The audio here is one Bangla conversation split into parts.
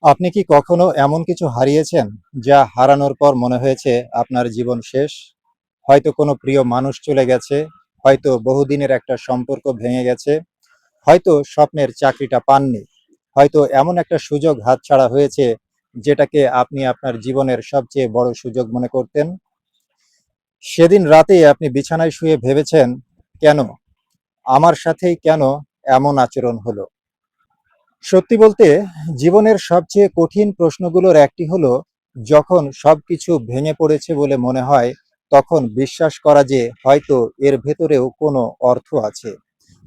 আপনি কি কখনো এমন কিছু হারিয়েছেন যা হারানোর পর মনে হয়েছে আপনার জীবন শেষ? হয়তো কোনো প্রিয় মানুষ চলে গেছে, হয়তো বহুদিনের একটা সম্পর্ক ভেঙে গেছে, হয়তো স্বপ্নের চাকরিটা পাননি, হয়তো এমন একটা সুযোগ হাতছাড়া হয়েছে যেটাকে আপনি আপনার জীবনের সবচেয়ে বড় সুযোগ মনে করতেন। সেদিন রাতেই আপনি বিছানায় শুয়ে ভেবেছেন, কেন আমার সাথেই কেন এমন আচরণ হলো? সত্যি বলতে জীবনের সবচেয়ে কঠিন প্রশ্নগুলোর একটি হলো, যখন সবকিছু ভেঙে পড়েছে বলে মনে হয় তখন বিশ্বাস করা যে হয়তো এর ভেতরেও কোনো অর্থ আছে।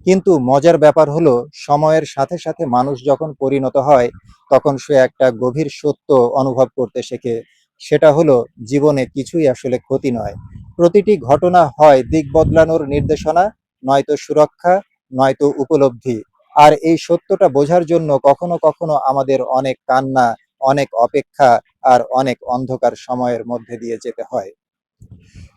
কিন্তু মজার ব্যাপার হলো, সময়ের সাথে সাথে মানুষ যখন পরিণত হয় তখন সে একটা গভীর সত্য অনুভব করতে শেখে। সেটা হলো, জীবনে কিছুই আসলে ক্ষতি নয়। প্রতিটি ঘটনা হয় দিক বদলানোর নির্দেশনা, নয়তো সুরক্ষা, নয়তো উপলব্ধি। আর এই সত্যটা বোঝার জন্য কখনো কখনো আমাদের অনেক কান্না, অনেক অপেক্ষা আর অনেক অন্ধকার সময়ের মধ্যে দিয়ে যেতে হয়।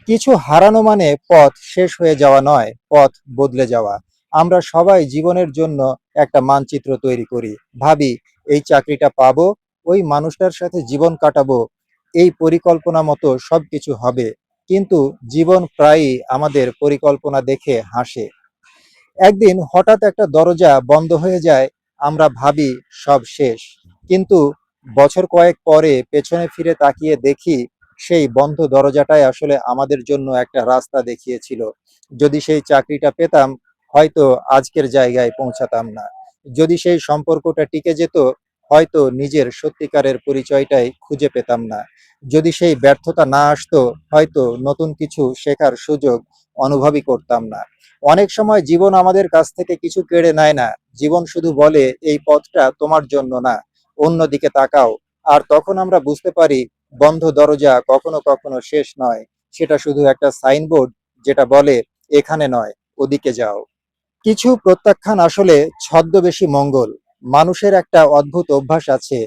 কিছু হারানো মানে পথ শেষ হয়ে যাওয়া নয়, পথ বদলে যাওয়া। আমরা সবাই জীবনের জন্য একটা মানচিত্র তৈরি করি, ভাবি এই চাকরিটা পাবো, ওই মানুষটার সাথে জীবন কাটাবো, এই পরিকল্পনা মতো সবকিছু হবে। কিন্তু জীবন প্রায়ই আমাদের পরিকল্পনা দেখে হাসে। একদিন হঠাৎ একটা দরজা বন্ধ হয়ে যায়, আমরা ভাবি সব শেষ। কিন্তু বছর কয়েক পরে পেছনে ফিরে তাকিয়ে দেখি সেই বন্ধ দরজাটাই আসলে আমাদের জন্য একটা রাস্তা দেখিয়েছিল। যদি সেই চাকরিটা পেতাম, হয়তো আজকের জায়গায় পৌঁছাতাম না। যদি সেই সম্পর্কটা টিকে যেত, হয়তো নিজের সত্যিকারের পরিচয়টাই খুঁজে পেতাম না। যদি সেই ব্যর্থতা না আসতো, হয়তো নতুন কিছু শেখার সুযোগ অনুভবই করতাম না। অনেক সময় জীবন আমাদের কাছ থেকে কিছু কেড়ে নেয় না, জীবন শুধু বলে এই পথটা তোমার জন্য না, অন্যদিকে তাকাও। আর তখন আমরা বুঝতে পারি, বন্ধ দরজা কখনো কখনো শেষ নয়, সেটা শুধু একটা সাইনবোর্ড যেটা বলে এখানে নয়, ওদিকে যাও। কিছু প্রত্যাখ্যান আসলে ছদ্মবেশী মঙ্গল। মানুষের একটা অদ্ভুত অভ্যাস আছে,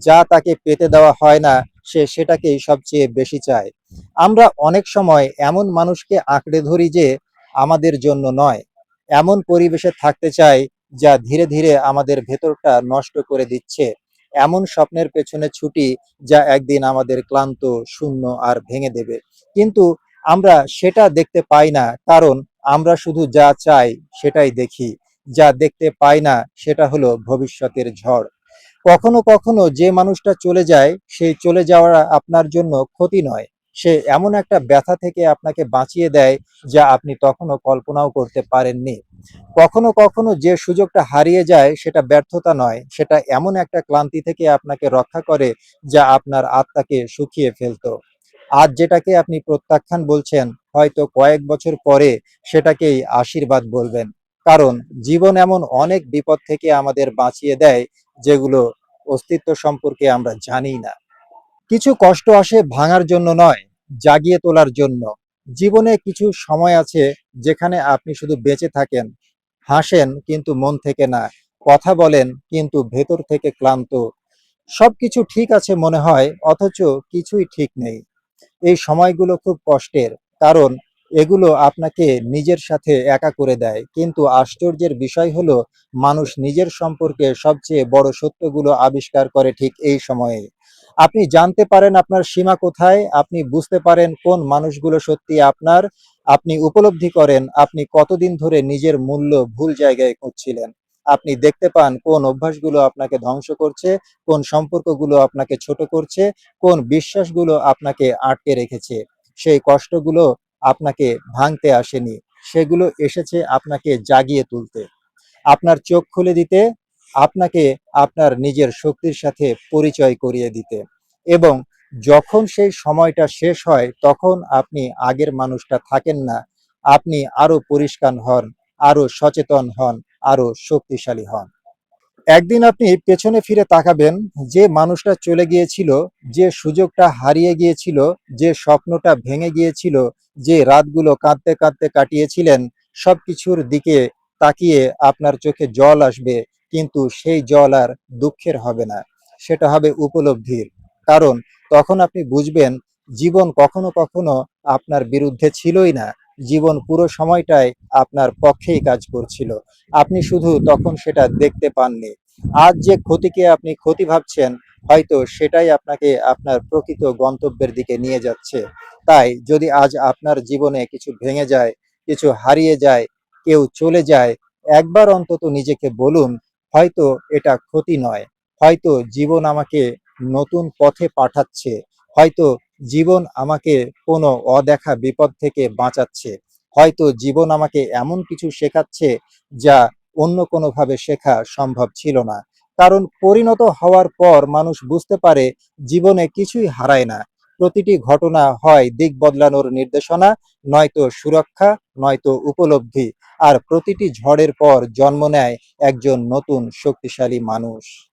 যা তাকে পেতে দেওয়া হয় না সে সেটাকেই সবচেয়ে বেশি চায়। আমরা অনেক সময় এমন মানুষকে আঁকড়ে ধরি যে আমাদের জন্য নয়, এমন পরিবেশে থাকতে চাই যা ধীরে ধীরে আমাদের ভেতরটা নষ্ট করে দিচ্ছে, এমন স্বপ্নের পেছনে ছুটি যা একদিন আমাদের ক্লান্ত, শূন্য আর ভেঙে দেবে। কিন্তু আমরা সেটা দেখতে পাই না, কারণ আমরা শুধু যা চাই সেটাই দেখি। যা দেখতে পাই না সেটা হলো ভবিষ্যতের ঝড়। কখনো কখনো যে মানুষটা চলে যায়, সেই চলে যাওয়া আপনার জন্য ক্ষতি নয়, সে এমন একটা ব্যথা থেকে আপনাকে বাঁচিয়ে দেয় যা আপনি তখনও কল্পনাও করতে পারেননি। কখনো কখনো যে সুযোগটা হারিয়ে যায় সেটা ব্যর্থতা নয়, সেটা এমন একটা ক্লান্তি থেকে আপনাকে রক্ষা করে যা আপনার আত্মাকে শুকিয়ে ফেলতো। আজ যেটাকে আপনি প্রত্যাখ্যান বলছেন, হয়তো কয়েক বছর পরে সেটাকেই আশীর্বাদ বলবেন। কারণ জীবন এমন অনেক বিপদ থেকে আমাদের বাঁচিয়ে দেয় যেগুলো অস্তিত্ব সম্পর্কে আমরা জানি না। কিছু কষ্ট আসে ভাঙার জন্য নয়, জাগিয়ে তোলার জন্য। জীবনে কিছু সময় আছে যেখানে আপনি শুধু বেঁচে থাকেন, হাসেন কিন্তু মন থেকে না, কথা বলেন কিন্তু ভেতর থেকে ক্লান্ত। সবকিছু ঠিক আছে মনে হয়, অথচ কিছুই ঠিক নেই। এই সময়গুলো খুব কষ্টের, কারণ এগুলো আপনাকে নিজের সাথে একা করে দেয়। কিন্তু আশ্চর্যের বিষয় হলো, মানুষ নিজের সম্পর্কে সবচেয়ে বড় সত্যগুলো আবিষ্কার করে ঠিক এই সময়ে। আপনি জানতে পারেন আপনার সীমা কোথায়, আপনি বুঝতে পারেন কোন মানুষগুলো সত্যি আপনার, আপনি উপলব্ধি করেন আপনি কতদিন ধরে নিজের মূল্য ভুল জায়গায় খুঁজছিলেন। আপনি দেখতে পান কোন অভ্যাসগুলো আপনাকে ধ্বংস করছে, কোন সম্পর্কগুলো আপনাকে ছোট করছে, কোন বিশ্বাসগুলো আপনাকে আটকে রেখেছে। সেই কষ্টগুলো আপনাকে ভাঙতে আসেনি, সেগুলো এসেছে আপনাকে জাগিয়ে তুলতে, আপনার চোখ খুলে দিতে, আপনাকে আপনার নিজের শক্তির সাথে পরিচয় করিয়ে দিতে। এবং যখন সেই সময়টা শেষ হয় তখন আপনি আগের মানুষটা থাকেন না, আপনি আরো পরিষ্কার হন, আরো সচেতন হন, আরো শক্তিশালী হন। একদিন আপনি পেছনে ফিরে তাকাবেন, যে মানুষটা চলে গিয়েছিল, যে সুযোগটা হারিয়ে গিয়েছিল, যে স্বপ্নটা ভেঙে গিয়েছিল, যে রাতগুলো কাঁদতে কাঁদতে কাটিয়েছিলেন, সবকিছুর দিকে তাকিয়ে আপনার চোখে জল আসবে, কিন্তু সেই জল আর দুঃখের হবে না, সেটা হবে উপলব্ধির। কারণ তখন আপনি বুঝবেন, জীবন কখনো কখনো আপনার বিরুদ্ধে ছিলই না, জীবন পুরো সময়টাই আপনার পক্ষেই কাজ করছিল। আপনি শুধু তখন সেটা দেখতে পাননি। আজ যে ক্ষতিকে আপনি ক্ষতি ভাবছেন, হয়তো সেটাই আপনাকে আপনার প্রকৃত গন্তব্যের দিকে নিয়ে যাচ্ছে। তাই যদি আজ আপনার জীবনে কিছু ভেঙে যায়, কিছু হারিয়ে যায়, কেউ চলে যায়, একবার অন্তত নিজেকে বলুন, হয়তো এটা ক্ষতি নয়। হয়তো জীবন আমাকে নতুন পথে পাঠাচ্ছে। হয়তো জীবন আমাকে কোনো অদেখা বিপদ থেকে বাঁচাচ্ছে। হয়তো জীবন আমাকে এমন কিছু শেখাচ্ছে যা অন্য কোনোভাবে শেখা সম্ভব ছিল না। কারণ পরিণত হওয়ার পর মানুষ বুঝতে পারে জীবনে কিছুই হারায় না। প্রতিটি ঘটনা হয় দিক বদলানোর নির্দেশনা, নয়তো সুরক্ষা, নয়তো উপলব্ধি। আর প্রতিটি ঝড়ের পর জন্ম নেয় একজন নতুন শক্তিশালী মানুষ।